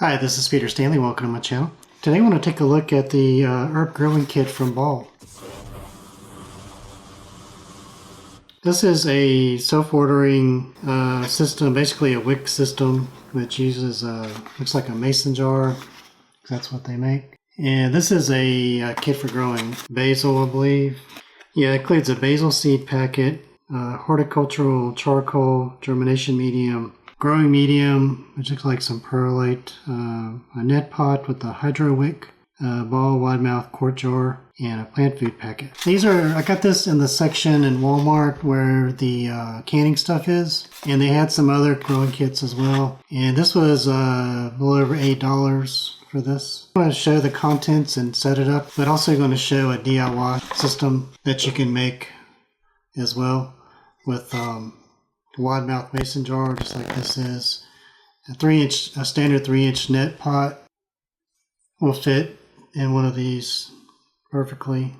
Hi, this is Peter Stanley. Welcome to my channel. Today I want to take a look at the herb growing kit from Ball. This is a self-ordering system, basically a wick system, which uses looks like a mason jar. That's what they make. And this is a kit for growing basil, I believe. Yeah, it includes a basil seed packet, horticultural charcoal, germination medium, growing medium, which looks like some perlite, a net pot with a hydro wick, a ball wide mouth quart jar, and a plant food packet. I got this in the section in Walmart where the canning stuff is, and they had some other growing kits as well. And this was a little over $8 for this. I'm going to show the contents and set it up, but also going to show a DIY system that you can make as well with wide mouth mason jar, just like this is. A standard 3-inch net pot will fit in one of these perfectly.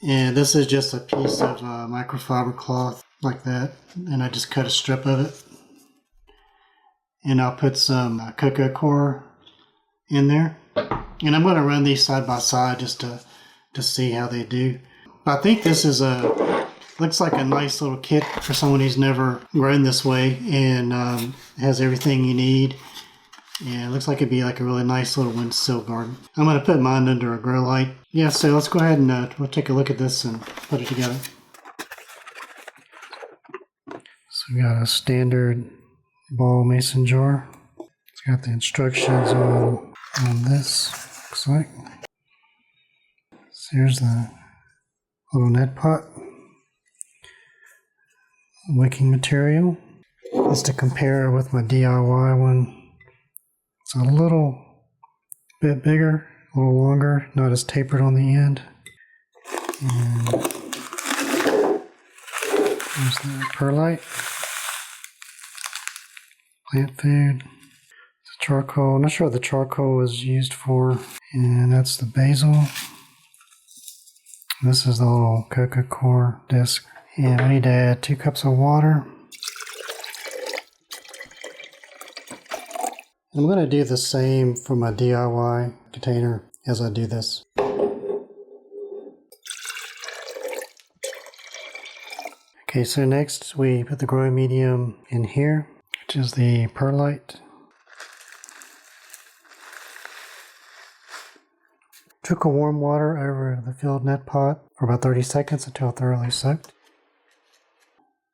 And this is just a piece of microfiber cloth like that, and I just cut a strip of it. And I'll put some cocoa coir in there. And I'm going to run these side by side just to see how they do. I think this is looks like a nice little kit for someone who's never grown this way, and has everything you need. And it looks like it'd be like a really nice little windowsill garden. I'm going to put mine under a grow light. Yeah, so let's go ahead and we'll take a look at this and put it together. So we got a standard ball mason jar. It's got the instructions on this, looks like. So here's the little net pot. Wicking material. Just to compare with my DIY one, it's a little bit bigger, a little longer, not as tapered on the end. And there's the perlite, plant food, the charcoal. I'm not sure what the charcoal was used for, and that's the basil. This is the little cocoa coir disc. And I need to add 2 cups of water. I'm going to do the same for my DIY container as I do this. Okay, so next we put the growing medium in here, which is the perlite. Trickle warm water over the filled net pot for about 30 seconds until thoroughly soaked.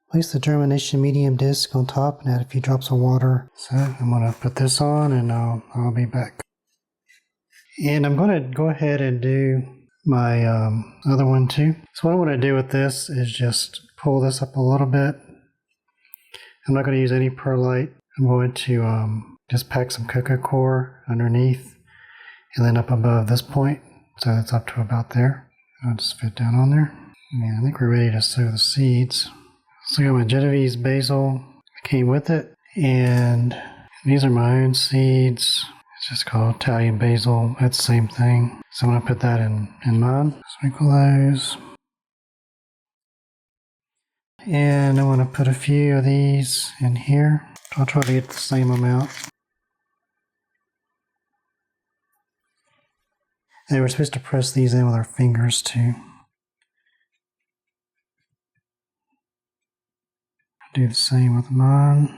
Place the germination medium disc on top and add a few drops of water. So I'm going to put this on and I'll be back. And I'm going to go ahead and do my other one too. So what I want to do with this is just pull this up a little bit. I'm not going to use any perlite. I'm going to just pack some cocoa coir underneath and then up above this point. So that's up to about there. I'll just fit down on there. And I think we're ready to sow the seeds. So I got my Genovese basil that came with it, and these are my own seeds. It's just called Italian basil. That's the same thing. So I'm going to put that in mine. Sprinkle those. And I want to put a few of these in here. I'll try to get the same amount. And we're supposed to press these in with our fingers too. Do the same with mine.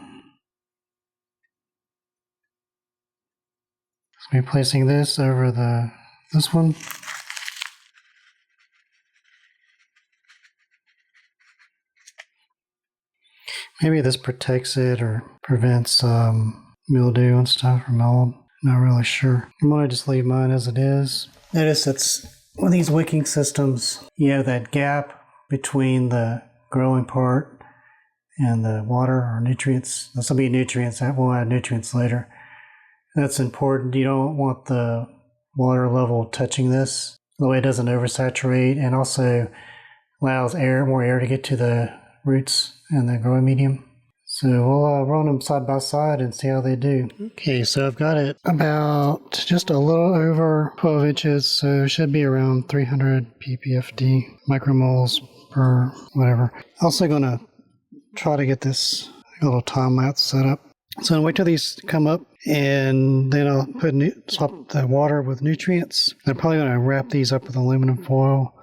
So we're placing this over this one. Maybe this protects it or prevents mildew and stuff or mold. Not really sure. I'm going to just leave mine as it is. Notice it's one of these wicking systems. You have that gap between the growing part and the water or nutrients. This will be nutrients. We'll add nutrients later. That's important. You don't want the water level touching this. The way it doesn't oversaturate, and also allows more air to get to the roots and the growing medium. So we'll run them side by side and see how they do. Okay, so I've got it about just a little over 12 inches, so it should be around 300 ppfd, micromoles per whatever. Also going to try to get this little time-lapse set up. So I'll wait till these come up, and then I'll swap the water with nutrients. I'm probably going to wrap these up with aluminum foil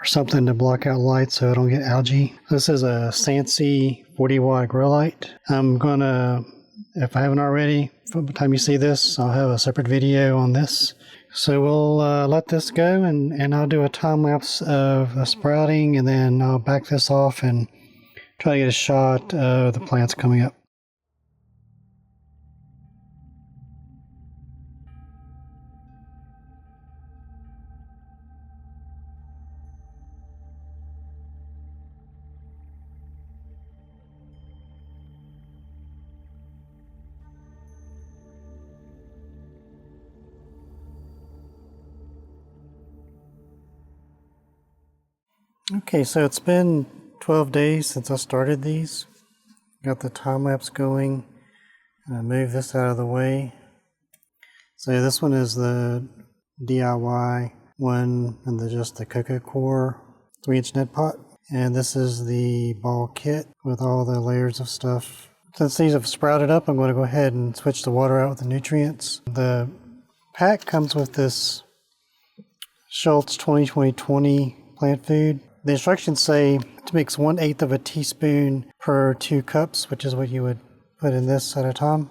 or something to block out light so I don't get algae. This is a Stanley 40-watt grow light. I'm going to, if I haven't already, by the time you see this, I'll have a separate video on this. So we'll let this go, and I'll do a time lapse of the sprouting, and then I'll back this off and try to get a shot of the plants coming up. Okay, so it's been 12 days since I started these. Got the time lapse going. I move this out of the way. So this one is the DIY one, and just the cocoa core 3-inch net pot. And this is the ball kit with all the layers of stuff. Since these have sprouted up, I'm going to go ahead and switch the water out with the nutrients. The pack comes with this Schultz 2020 plant food. The instructions say to mix 1/8 of a teaspoon per 2 cups, which is what you would put in this at a time.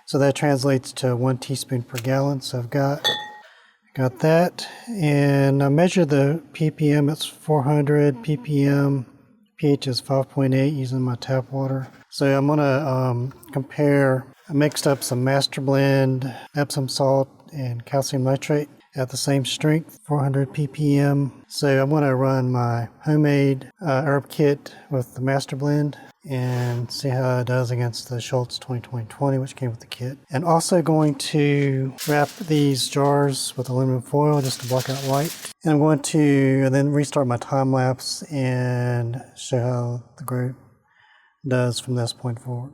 So that translates to 1 teaspoon per gallon. So I've got that, and I measured the ppm. It's 400 ppm. pH is 5.8 using my tap water. So I'm gonna compare. I mixed up some master blend, Epsom salt, and calcium nitrate at the same strength, 400 ppm. So I'm going to run my homemade herb kit with the master blend and see how it does against the Schultz 2020, which came with the kit. And also going to wrap these jars with aluminum foil just to block out light. And I'm going to then restart my time lapse and show how the grow does from this point forward.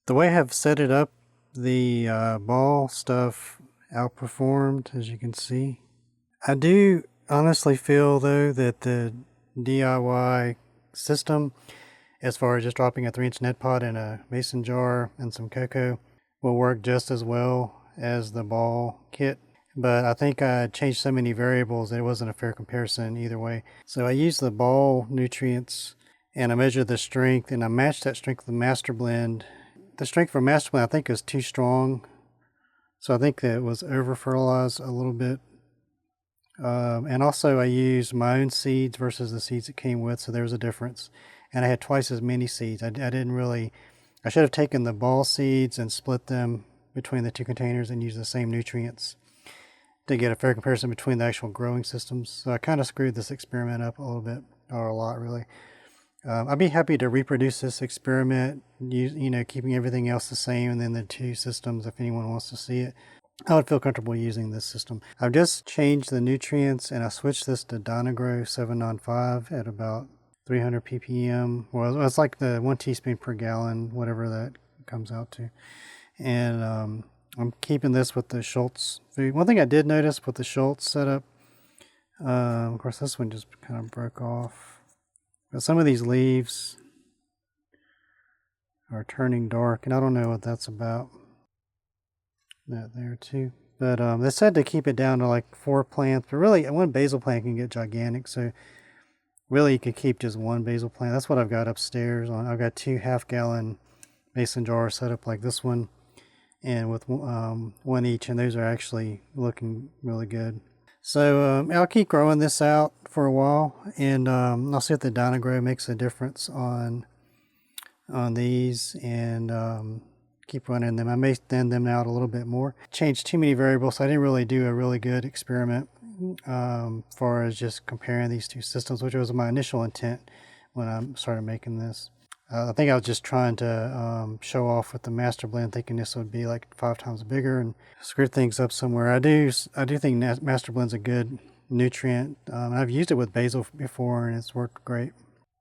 The way I have set it up, the ball stuff outperformed, as you can see. I do honestly feel, though, that the DIY system, as far as just dropping a 3-inch net pot in a mason jar and some cocoa, will work just as well as the ball kit. But I think I changed so many variables that it wasn't a fair comparison either way. So I used the ball nutrients, and I measured the strength, and I matched that strength with the master blend. The strength for master blend I think is too strong, so I think that it was over fertilized a little bit. And also I used my own seeds versus the seeds it came with, so there's a difference. And I had twice as many seeds. I should have taken the ball seeds and split them between the 2 containers and used the same nutrients to get a fair comparison between the actual growing systems. So I kind of screwed this experiment up a little bit, or a lot really. I'd be happy to reproduce this experiment, keeping everything else the same, and then the 2 systems if anyone wants to see it. I would feel comfortable using this system. I've just changed the nutrients, and I switched this to Dynagrow 795 at about 300 ppm. Well, it's like the 1 teaspoon per gallon, whatever that comes out to. And I'm keeping this with the Schultz food. One thing I did notice with the Schultz setup, of course this one just kind of broke off. But some of these leaves are turning dark, and I don't know what that's about. That there too. But they said to keep it down to like 4 plants, but really one basil plant can get gigantic, so really you could keep just 1 basil plant. That's what I've got upstairs. I've got 2 half-gallon mason jars set up like this one, and with 1 each, and those are actually looking really good. So I'll keep growing this out for a while, and I'll see if the Dynagrow makes a difference on these, and keep running them. I may thin them out a little bit more. Changed too many variables, so I didn't really do a really good experiment as far as just comparing these 2 systems, which was my initial intent when I started making this. I think I was just trying to show off with the master blend, thinking this would be like 5 times bigger and screw things up somewhere. I do think master blend's a good nutrient. I've used it with basil before and it's worked great.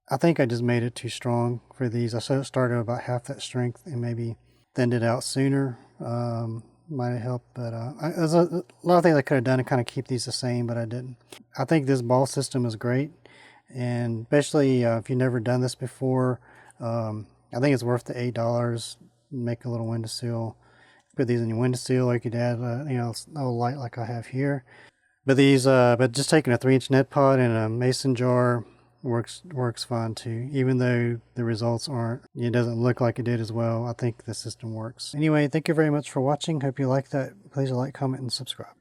I think I just made it too strong for these. I started about half that strength and maybe thinned it out sooner. Might have helped, but there's a lot of things I could have done to kind of keep these the same, but I didn't. I think this ball system is great, and especially if you've never done this before, I think it's worth the $8. Make a little windowsill. Put these in your windowsill, or you could add a little light like I have here. But but just taking a 3-inch net pot and a mason jar works fine too. Even though the results aren't, it doesn't look like it did as well. I think the system works. Anyway, thank you very much for watching. Hope you like that. Please like, comment, and subscribe.